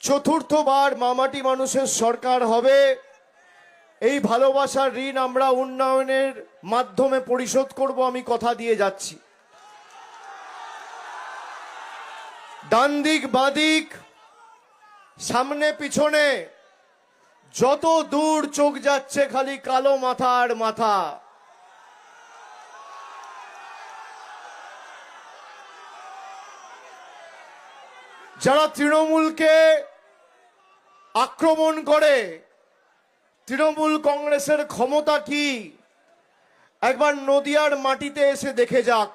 চতুর্থবার মামাটি মানুষের সরকার হবে। এই ভালোবাসার ঋণ আমরা উন্নয়নের মাধ্যমে পরিশোধ করব, আমি কথা দিয়ে যাচ্ছি। ডান দিক বাদিক সামনে পিছনে যত দূর চোখ যাচ্ছে খালি কালো মাথা আর মাথা। যারা তৃণমূলকে আক্রমণ করে, তৃণমূল কংগ্রেসের ক্ষমতা কি একবার নদিয়ার মাটিতে এসে দেখে যাক।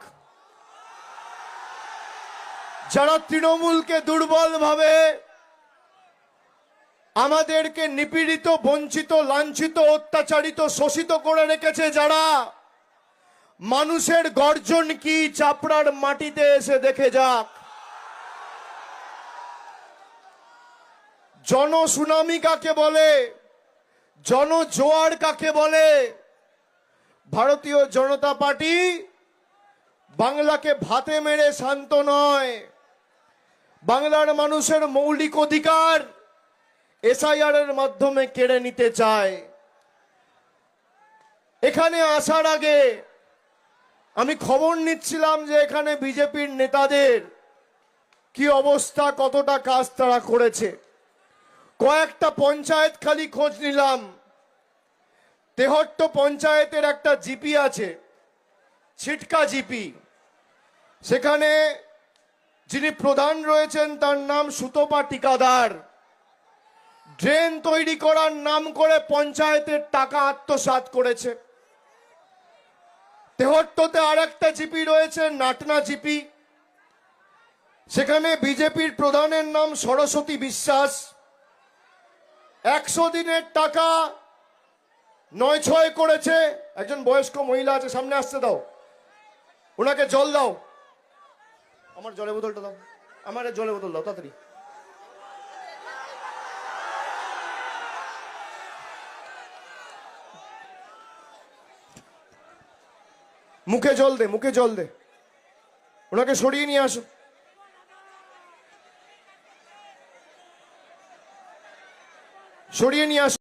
যারা তৃণমূলকে দুর্বল ভাবে আমাদেরকে নিপীড়িত, বঞ্চিত, লাঞ্ছিত, অত্যাচারিত, শোষিত করে রেখেছে, যারা মানুষের গর্জন কি চাপড়ার মাটিতে এসে দেখে যাক। জনসুনামি কাকে বলে, জনজোয়ার কাকে বলে? ভারতীয় জনতা পার্টি বাংলাকে ভাতে মেরে শান্ত নয়। বাংলার মানুষের মৌলিক অধিকার এসআইআর এর মাধ্যমে কেড়ে নিতে চায়। এখানে আসার আগে আমি খবর নিচ্ছিলাম যে এখানে বিজেপির নেতাদের কি অবস্থা, কতটা কাজ তারা করেছে। কয়েকটা পঞ্চায়েত খালি খোঁজ নিলাম। তেহট্ট পঞ্চায়েতের একটা জিপি আছে, ছিটকা জিপি। সেখানে যিনি প্রধান রয়েছেন তার নাম সুতপা টিকাদার। ড্রেন তৈরি করার নাম করে পঞ্চায়েতের টাকা আত্মসাৎ করেছে। তেহট্টতে আরেকটা জিপি রয়েছে, নাটনা জিপি। সেখানে বিজেপির প্রধানের নাম সরস্বতী বিশ্বাস। 100 দিনের টাকা 9-6 করেছে। একজন বয়স্ক মহিলা আছে, সামনে আসতে দাও, ওনাকে জল দাও। আমার জলের বোতলটা দাও, আমার জলের বোতল দাও তাড়াতাড়ি। মুখে জল দে, মুখে জল দে। ওনাকে সরিয়ে নিয়ে আসো, সরিয়ে নিয়ে আসো।